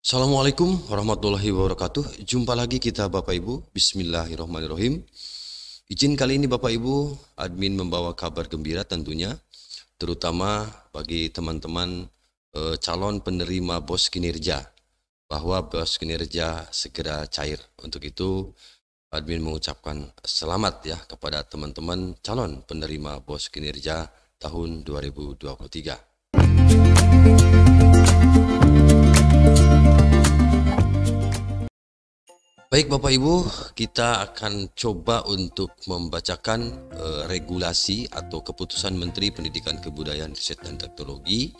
Assalamualaikum warahmatullahi wabarakatuh. Jumpa lagi kita Bapak Ibu. Bismillahirrahmanirrahim. Izin kali ini Bapak Ibu, admin membawa kabar gembira tentunya, terutama bagi teman-teman calon penerima BOS kinerja, bahwa BOS kinerja segera cair. Untuk itu, admin mengucapkan selamat ya kepada teman-teman calon penerima BOS kinerja tahun 2023. Baik Bapak Ibu, kita akan coba untuk membacakan regulasi atau keputusan Menteri Pendidikan Kebudayaan Riset dan Teknologi.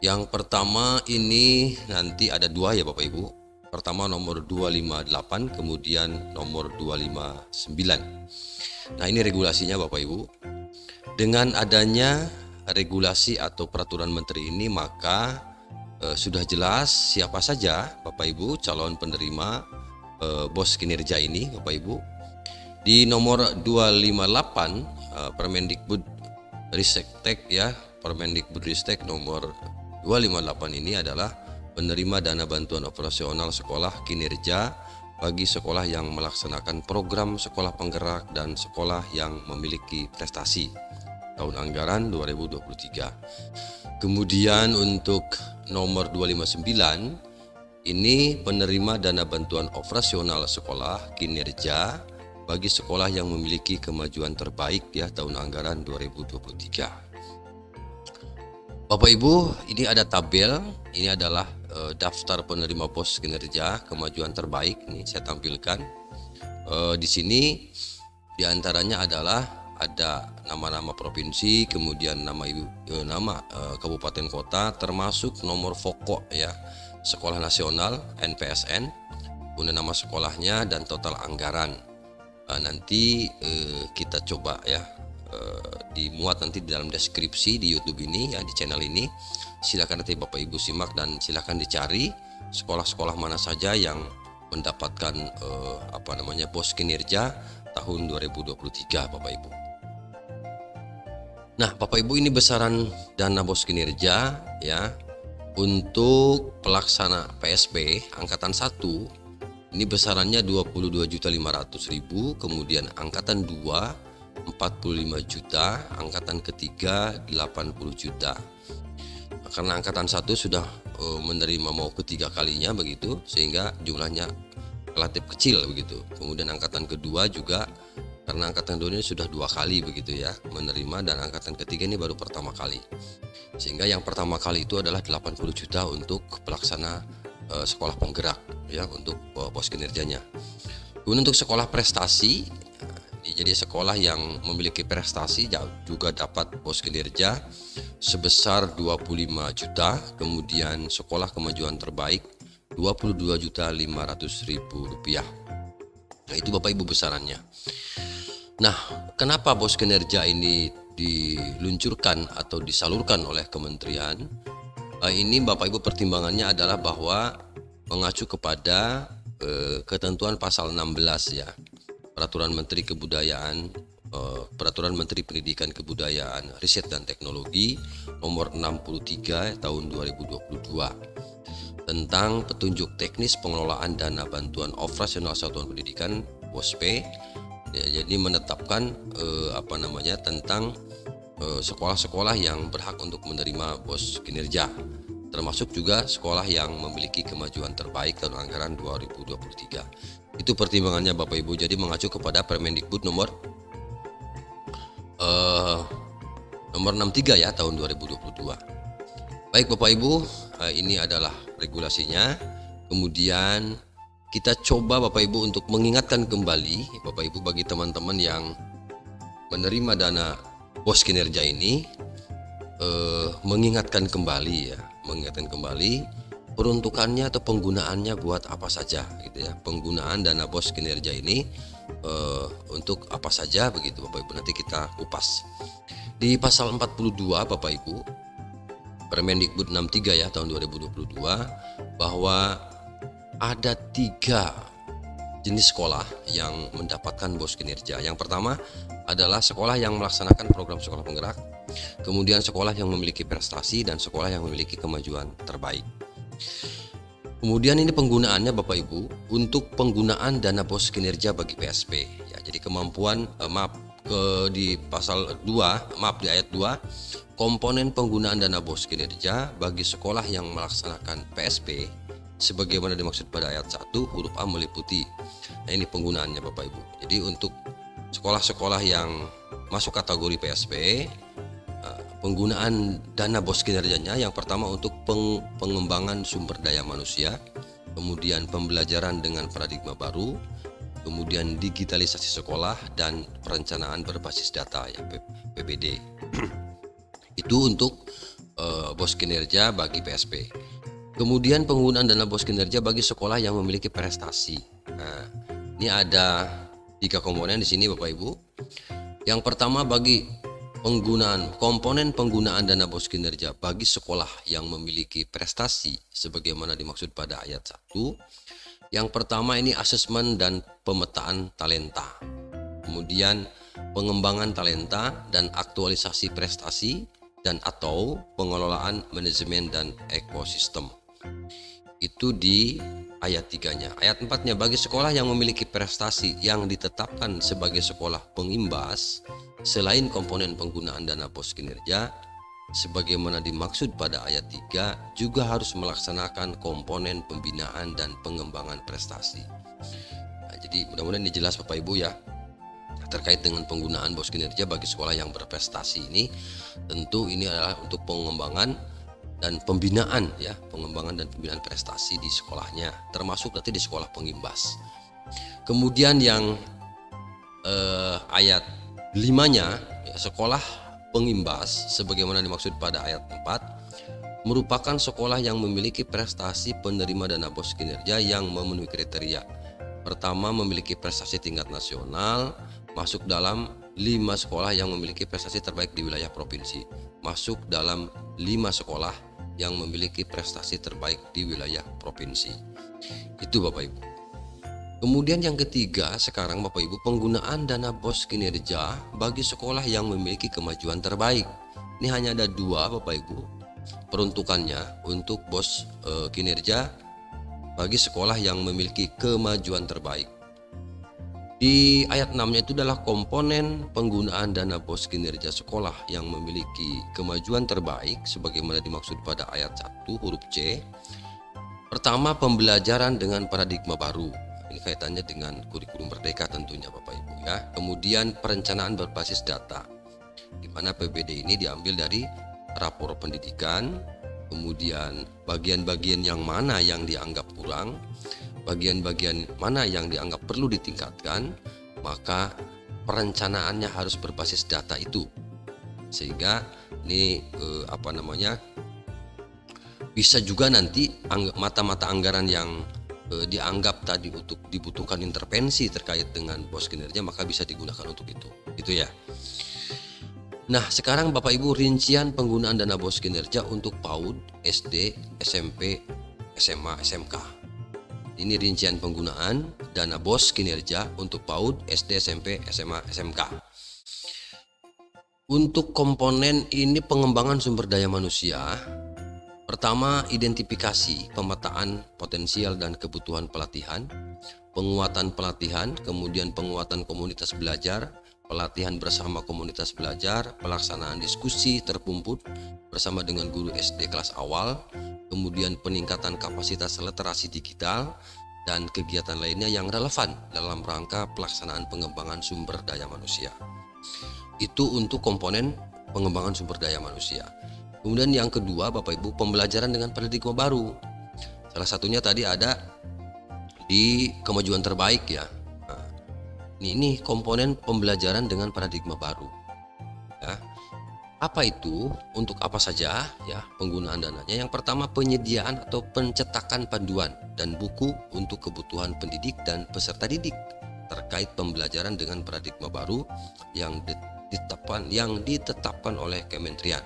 Yang pertama ini nanti ada dua ya Bapak Ibu. Pertama nomor 258, kemudian nomor 259. Nah ini regulasinya Bapak Ibu. Dengan adanya regulasi atau peraturan Menteri ini maka sudah jelas siapa saja Bapak Ibu calon penerima BOS kinerja ini Bapak Ibu. Di nomor 258 Permendikbud Ristek ya, Permendikbud Ristek nomor 258 ini adalah penerima dana bantuan operasional sekolah kinerja bagi sekolah yang melaksanakan program sekolah penggerak dan sekolah yang memiliki prestasi tahun anggaran 2023. Kemudian untuk nomor 259 ini penerima dana bantuan operasional sekolah kinerja bagi sekolah yang memiliki kemajuan terbaik ya tahun anggaran 2023. Bapak Ibu, ini ada tabel, ini adalah daftar penerima BOS kinerja kemajuan terbaik. Ini saya tampilkan. Di sini diantaranya adalah ada nama-nama provinsi, kemudian nama kabupaten kota, termasuk nomor pokok ya. Sekolah nasional NPSN, kemudian nama sekolahnya dan total anggaran. Nanti kita coba ya dimuat nanti di dalam deskripsi di YouTube ini ya, di channel ini. Silakan nanti Bapak Ibu simak dan silakan dicari sekolah-sekolah mana saja yang mendapatkan BOS kinerja tahun 2023 Bapak Ibu. Nah Bapak Ibu, ini besaran dana BOS kinerja ya. Untuk pelaksana PSB angkatan 1 ini besarannya 22.500.000, kemudian angkatan 2 45 juta, angkatan ketiga 80 juta. Karena angkatan 1 sudah menerima mau ketiga kalinya begitu, sehingga jumlahnya relatif kecil begitu. Kemudian angkatan kedua juga karena angkatan 2 ini sudah 2 kali begitu ya menerima, dan angkatan ketiga ini baru pertama kali. Sehingga yang pertama kali itu adalah 80 juta untuk pelaksana sekolah penggerak ya, untuk BOS kinerjanya. Kemudian untuk sekolah prestasi, jadi sekolah yang memiliki prestasi juga dapat BOS kinerja sebesar 25 juta. Kemudian sekolah kemajuan terbaik 22.500.000 rupiah. Nah itu Bapak Ibu besarannya. Nah, kenapa BOS kinerja ini diluncurkan atau disalurkan oleh kementerian? Ini Bapak Ibu pertimbangannya adalah bahwa mengacu kepada ketentuan pasal 16 ya, Peraturan Menteri Kebudayaan, Peraturan Menteri Pendidikan Kebudayaan Riset dan Teknologi nomor 63 tahun 2022 tentang petunjuk teknis pengelolaan dana bantuan operasional satuan pendidikan BOSP. Ya, jadi menetapkan tentang sekolah-sekolah yang berhak untuk menerima BOS kinerja, termasuk juga sekolah yang memiliki kemajuan terbaik tahun anggaran 2023. Itu pertimbangannya Bapak Ibu. Jadi mengacu kepada Permendikbud nomor 63 ya tahun 2022. Baik Bapak Ibu, ini adalah regulasinya. Kemudian kita coba Bapak Ibu untuk mengingatkan kembali Bapak Ibu bagi teman-teman yang menerima dana BOS kinerja ini, mengingatkan kembali peruntukannya atau penggunaannya buat apa saja gitu ya. Penggunaan dana BOS kinerja ini untuk apa saja begitu Bapak Ibu, nanti kita kupas. Di pasal 42 Bapak Ibu Permendikbud 63 ya tahun 2022 bahwa ada 3 jenis sekolah yang mendapatkan BOS kinerja. Yang pertama adalah sekolah yang melaksanakan program sekolah penggerak, kemudian sekolah yang memiliki prestasi, dan sekolah yang memiliki kemajuan terbaik. Kemudian ini penggunaannya Bapak Ibu untuk penggunaan dana bos kinerja bagi PSP ya. Jadi kemampuan di pasal 2, di ayat 2, komponen penggunaan dana bos kinerja bagi sekolah yang melaksanakan PSP sebagaimana dimaksud pada ayat 1 huruf A meliputi. Nah, ini penggunaannya Bapak Ibu. Jadi untuk sekolah-sekolah yang masuk kategori PSP, penggunaan dana bos kinerjanya yang pertama untuk pengembangan sumber daya manusia, kemudian pembelajaran dengan paradigma baru, kemudian digitalisasi sekolah dan perencanaan berbasis data ya PBD. Itu untuk bos kinerja bagi PSP. Kemudian penggunaan dana bos kinerja bagi sekolah yang memiliki prestasi. Nah, ini ada 3 komponen di sini Bapak Ibu. Yang pertama bagi komponen penggunaan dana bos kinerja bagi sekolah yang memiliki prestasi sebagaimana dimaksud pada ayat 1. Yang pertama ini asesmen dan pemetaan talenta. Kemudian pengembangan talenta dan aktualisasi prestasi dan atau pengelolaan manajemen dan ekosistem. Itu di ayat 3-nya. Ayat 4-nya bagi sekolah yang memiliki prestasi yang ditetapkan sebagai sekolah pengimbas selain komponen penggunaan dana bos kinerja sebagaimana dimaksud pada ayat 3 juga harus melaksanakan komponen pembinaan dan pengembangan prestasi. Nah, jadi mudah-mudahan ini jelas Bapak Ibu ya terkait dengan penggunaan bos kinerja bagi sekolah yang berprestasi ini. Tentu ini adalah untuk pengembangan dan pembinaan ya, pengembangan dan pembinaan prestasi di sekolahnya, termasuk nanti di sekolah pengimbas. Kemudian yang ayat 5-nya ya, sekolah pengimbas sebagaimana dimaksud pada ayat 4 merupakan sekolah yang memiliki prestasi penerima dana bos kinerja yang memenuhi kriteria. Pertama, memiliki prestasi tingkat nasional, masuk dalam 5 sekolah yang memiliki prestasi terbaik di wilayah provinsi, masuk dalam 5 sekolah yang memiliki prestasi terbaik di wilayah provinsi. Itu Bapak Ibu. Kemudian yang ketiga sekarang Bapak Ibu, penggunaan dana bos kinerja bagi sekolah yang memiliki kemajuan terbaik. Ini hanya ada 2 Bapak Ibu peruntukannya untuk bos kinerja bagi sekolah yang memiliki kemajuan terbaik. Di ayat 6-nya itu adalah komponen penggunaan dana bos kinerja sekolah yang memiliki kemajuan terbaik sebagaimana dimaksud pada ayat 1 huruf C. Pertama, pembelajaran dengan paradigma baru. Ini kaitannya dengan kurikulum merdeka tentunya Bapak Ibu ya. Kemudian perencanaan berbasis data, di mana PBD ini diambil dari rapor pendidikan, kemudian bagian-bagian yang mana yang dianggap kurang, bagian-bagian mana yang dianggap perlu ditingkatkan, maka perencanaannya harus berbasis data itu. Sehingga ini bisa juga nanti mata-mata anggaran yang dianggap tadi untuk dibutuhkan intervensi terkait dengan bos kinerja maka bisa digunakan untuk itu ya. Nah, sekarang Bapak Ibu rincian penggunaan dana bos kinerja untuk PAUD, SD, SMP, SMA, SMK. Ini rincian penggunaan dana bos kinerja untuk PAUD, SD, SMP, SMA, SMK. Untuk komponen ini pengembangan sumber daya manusia. Pertama, identifikasi pemetaan potensial dan kebutuhan pelatihan, penguatan pelatihan, kemudian penguatan komunitas belajar, pelatihan bersama komunitas belajar, pelaksanaan diskusi terpumput bersama dengan guru SD kelas awal, kemudian peningkatan kapasitas literasi digital, dan kegiatan lainnya yang relevan dalam rangka pelaksanaan pengembangan sumber daya manusia. Itu untuk komponen pengembangan sumber daya manusia. Kemudian yang kedua Bapak Ibu, pembelajaran dengan paradigma baru. Salah satunya tadi ada di kemajuan terbaik ya. Nah, ini komponen pembelajaran dengan paradigma baru. Ya. Apa itu? Untuk apa saja ya penggunaan dananya? Yang pertama, penyediaan atau pencetakan panduan dan buku untuk kebutuhan pendidik dan peserta didik terkait pembelajaran dengan paradigma baru yang ditetapkan oleh Kementerian.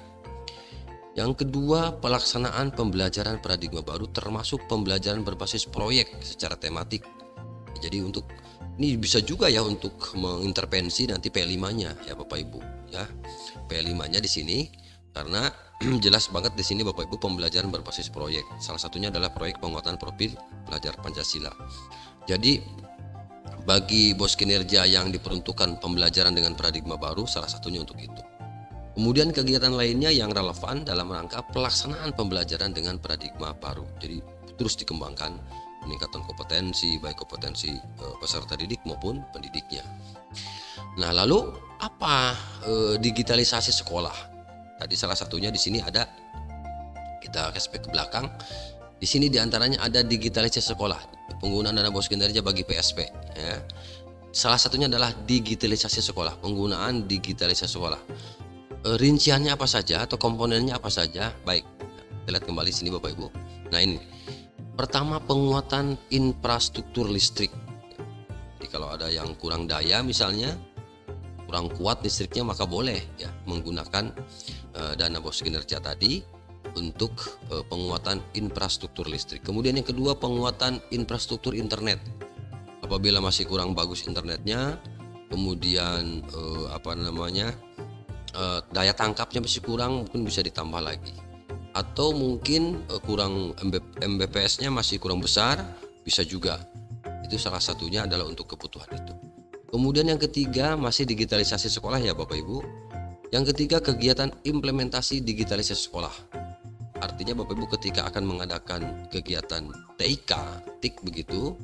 Yang kedua, pelaksanaan pembelajaran paradigma baru termasuk pembelajaran berbasis proyek secara tematik. Jadi untuk ini bisa juga ya untuk mengintervensi nanti P5-nya ya Bapak Ibu ya. P5-nya di sini Karena jelas banget di sini Bapak Ibu pembelajaran berbasis proyek. Salah satunya adalah proyek penguatan profil pelajar Pancasila. Jadi bagi bos kinerja yang diperuntukkan pembelajaran dengan paradigma baru, salah satunya untuk itu. Kemudian kegiatan lainnya yang relevan dalam rangka pelaksanaan pembelajaran dengan paradigma baru. Jadi terus dikembangkan peningkatan kompetensi, baik kompetensi peserta didik maupun pendidiknya. Nah, lalu apa digitalisasi sekolah? Tadi salah satunya di sini ada, kita flashback ke belakang. Di sini diantaranya ada digitalisasi sekolah, penggunaan dana bos kinerja bagi PSP. Ya. Salah satunya adalah digitalisasi sekolah, penggunaan digitalisasi sekolah. Rinciannya apa saja atau komponennya apa saja? Baik, kita lihat kembali sini Bapak Ibu. Nah ini, pertama penguatan infrastruktur listrik. Jadi kalau ada yang kurang daya misalnya, kurang kuat listriknya, maka boleh ya menggunakan dana bos kinerja tadi untuk penguatan infrastruktur listrik. Kemudian yang kedua penguatan infrastruktur internet. Apabila masih kurang bagus internetnya, kemudian daya tangkapnya masih kurang, mungkin bisa ditambah lagi. Atau mungkin kurang Mbps-nya masih kurang besar, bisa juga. Itu salah satunya adalah untuk kebutuhan itu. Kemudian yang ketiga masih digitalisasi sekolah ya Bapak Ibu. Yang ketiga kegiatan implementasi digitalisasi sekolah. Artinya Bapak Ibu ketika akan mengadakan kegiatan TIK begitu,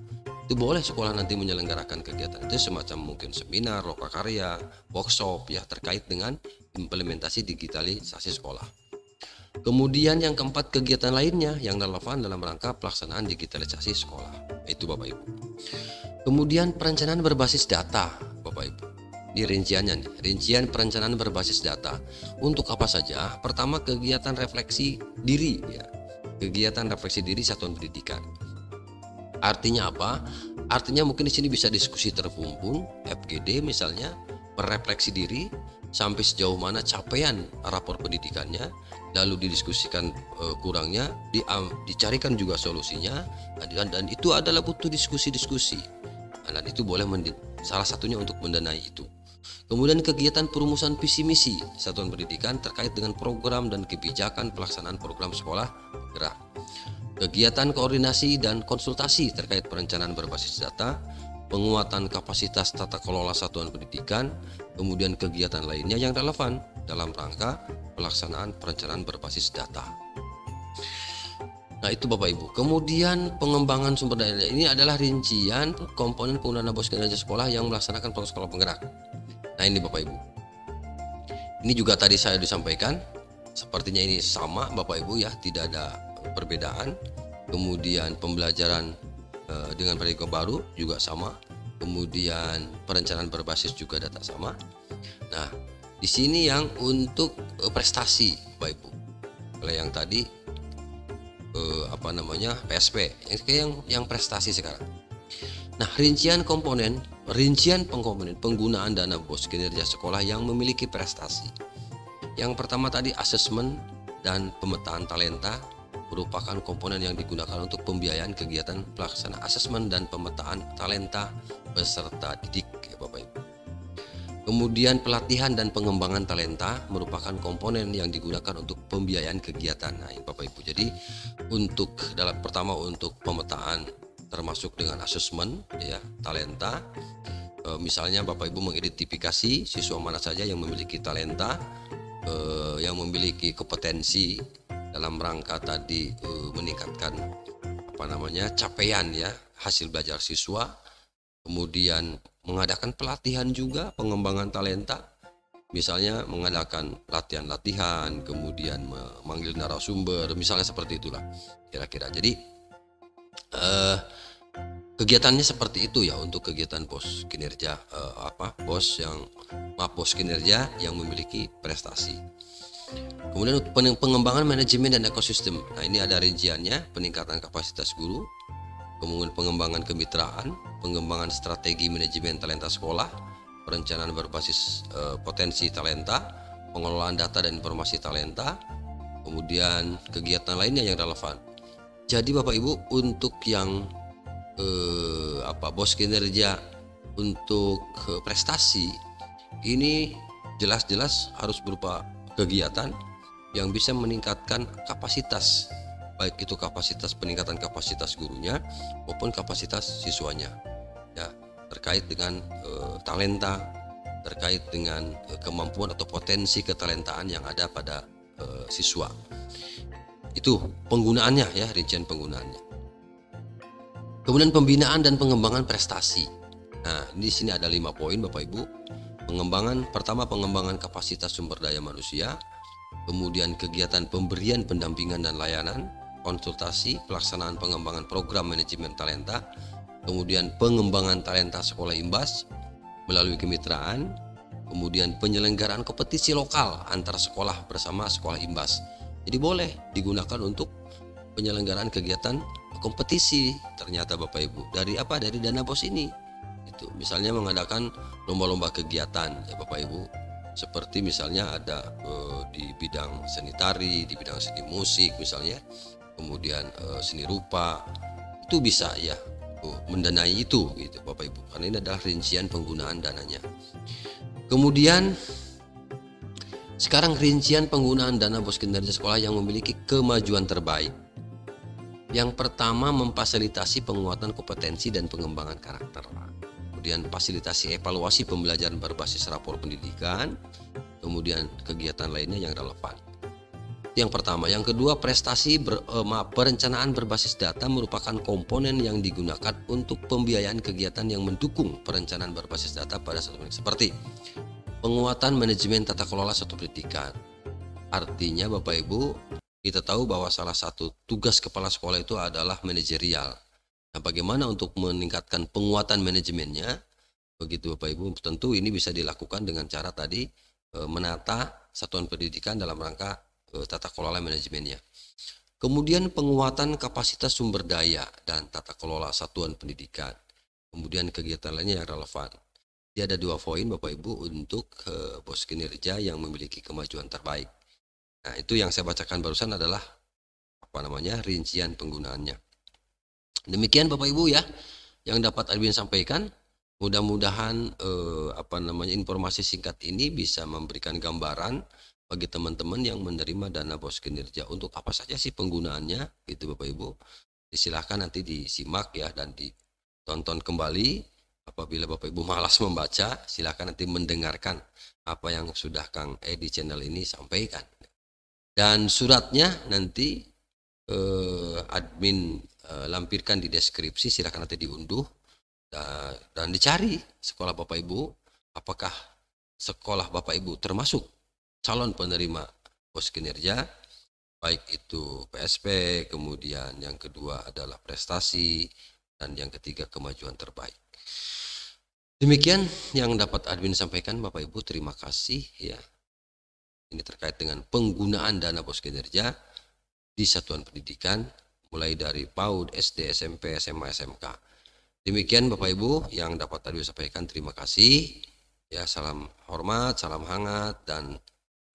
itu boleh sekolah nanti menyelenggarakan kegiatan itu semacam mungkin seminar, lokakarya, workshop ya terkait dengan implementasi digitalisasi sekolah. Kemudian yang keempat kegiatan lainnya yang relevan dalam rangka pelaksanaan digitalisasi sekolah. Itu Bapak Ibu. Kemudian perencanaan berbasis data Bapak Ibu. Ini rinciannya nih, rincian perencanaan berbasis data. Untuk apa saja? Pertama kegiatan refleksi diri ya. Kegiatan refleksi diri satuan pendidikan. Artinya apa? Artinya mungkin di sini bisa diskusi terkumpul, FGD misalnya, merefleksi diri sampai sejauh mana capaian rapor pendidikannya, lalu didiskusikan kurangnya, dicarikan juga solusinya, dan itu adalah butuh diskusi-diskusi. Dan itu boleh salah satunya untuk mendanai itu. Kemudian kegiatan perumusan visi misi satuan pendidikan terkait dengan program dan kebijakan pelaksanaan program sekolah gerak. Kegiatan koordinasi dan konsultasi terkait perencanaan berbasis data, penguatan kapasitas tata kelola satuan pendidikan, kemudian kegiatan lainnya yang relevan dalam rangka pelaksanaan perencanaan berbasis data. Nah itu Bapak Ibu. Kemudian pengembangan sumber daya ini adalah rincian komponen penggunaan bos kinerja sekolah yang melaksanakan program sekolah penggerak. Nah ini Bapak Ibu. Ini juga tadi saya disampaikan, sepertinya ini sama Bapak Ibu ya, tidak ada perbedaan. Kemudian pembelajaran dengan paradigma baru juga sama. Kemudian perencanaan berbasis juga data sama. Nah di sini yang untuk prestasi Bapak Ibu. Kalau yang tadi PSP, yang prestasi sekarang. Nah, rincian komponen penggunaan dana bos kinerja sekolah yang memiliki prestasi. Yang pertama tadi asesmen dan pemetaan talenta merupakan komponen yang digunakan untuk pembiayaan kegiatan pelaksana asesmen dan pemetaan talenta peserta didik ya Bapak Ibu. Kemudian pelatihan dan pengembangan talenta merupakan komponen yang digunakan untuk pembiayaan kegiatan. Nah, Bapak Ibu. Jadi untuk pertama untuk pemetaan termasuk dengan asesmen ya talenta. Misalnya Bapak Ibu mengidentifikasi siswa mana saja yang memiliki talenta, yang memiliki kompetensi dalam rangka tadi meningkatkan capaian ya hasil belajar siswa. Kemudian mengadakan pelatihan juga pengembangan talenta, misalnya mengadakan latihan-latihan, kemudian memanggil narasumber, misalnya seperti itulah kira-kira. Jadi kegiatannya seperti itu ya untuk kegiatan bos kinerja bos kinerja yang memiliki prestasi. Kemudian pengembangan manajemen dan ekosistem. Nah ini ada rinciannya, peningkatan kapasitas guru, kemudian pengembangan kemitraan, pengembangan strategi manajemen talenta sekolah, perencanaan berbasis potensi talenta, pengelolaan data dan informasi talenta, kemudian kegiatan lainnya yang relevan. Jadi Bapak Ibu untuk yang bos kinerja untuk prestasi ini jelas-jelas harus berupa kegiatan yang bisa meningkatkan kapasitas, baik itu kapasitas peningkatan kapasitas gurunya maupun kapasitas siswanya, ya, terkait dengan talenta, terkait dengan kemampuan atau potensi ketalentaan yang ada pada siswa. Itu penggunaannya, ya, rincian penggunaannya. Kemudian pembinaan dan pengembangan prestasi. Nah, di sini ada 5 poin Bapak Ibu. Pertama pengembangan kapasitas sumber daya manusia, kemudian kegiatan pemberian pendampingan dan layanan, konsultasi, pelaksanaan pengembangan program manajemen talenta, kemudian pengembangan talenta sekolah imbas melalui kemitraan, kemudian penyelenggaraan kompetisi lokal antar sekolah bersama sekolah imbas. Jadi boleh digunakan untuk penyelenggaraan kegiatan kompetisi ternyata Bapak Ibu. Dari apa? Dari dana BOS ini. Itu misalnya mengadakan lomba-lomba kegiatan ya Bapak Ibu. Seperti misalnya ada di bidang seni tari, di bidang seni musik misalnya, kemudian seni rupa, itu bisa ya mendanai itu gitu Bapak Ibu. Karena ini adalah rincian penggunaan dananya. Kemudian sekarang rincian penggunaan dana BOS kinerja sekolah yang memiliki kemajuan terbaik. Yang pertama memfasilitasi penguatan kompetensi dan pengembangan karakter. Kemudian fasilitasi evaluasi pembelajaran berbasis rapor pendidikan, kemudian kegiatan lainnya yang relevan. Yang pertama. Yang kedua, perencanaan berbasis data merupakan komponen yang digunakan untuk pembiayaan kegiatan yang mendukung perencanaan berbasis data pada satu pendidikan. Seperti penguatan manajemen tata kelola satu pendidikan. Artinya Bapak Ibu, kita tahu bahwa salah satu tugas kepala sekolah itu adalah manajerial. Nah, bagaimana untuk meningkatkan penguatan manajemennya? Begitu Bapak Ibu, tentu ini bisa dilakukan dengan cara tadi menata satuan pendidikan dalam rangka tata kelola manajemennya. Kemudian penguatan kapasitas sumber daya dan tata kelola satuan pendidikan. Kemudian kegiatan lainnya yang relevan. Jadi ada 2 poin Bapak Ibu untuk BOS kinerja yang memiliki kemajuan terbaik. Nah, itu yang saya bacakan barusan adalah rincian penggunaannya. Demikian Bapak Ibu ya yang dapat admin sampaikan. Mudah-mudahan informasi singkat ini bisa memberikan gambaran bagi teman-teman yang menerima dana BOS kinerja. Untuk apa saja sih penggunaannya gitu Bapak Ibu. Silahkan nanti disimak ya dan ditonton kembali. Apabila Bapak Ibu malas membaca, silahkan nanti mendengarkan apa yang sudah Kang di channel ini sampaikan. Dan suratnya nanti admin lampirkan di deskripsi, silakan nanti diunduh dan dicari sekolah Bapak Ibu, apakah sekolah Bapak Ibu termasuk calon penerima BOS kinerja, baik itu PSP, kemudian yang kedua adalah prestasi, dan yang ketiga kemajuan terbaik. Demikian yang dapat admin sampaikan Bapak Ibu, terima kasih ya. Ini terkait dengan penggunaan dana BOS kinerja di satuan pendidikan mulai dari PAUD, SD, SMP, SMA, SMK. Demikian Bapak Ibu yang dapat tadi sampaikan, terima kasih. Ya, salam hormat, salam hangat, dan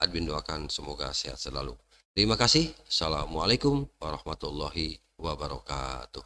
admin doakan semoga sehat selalu. Terima kasih. Assalamualaikum warahmatullahi wabarakatuh.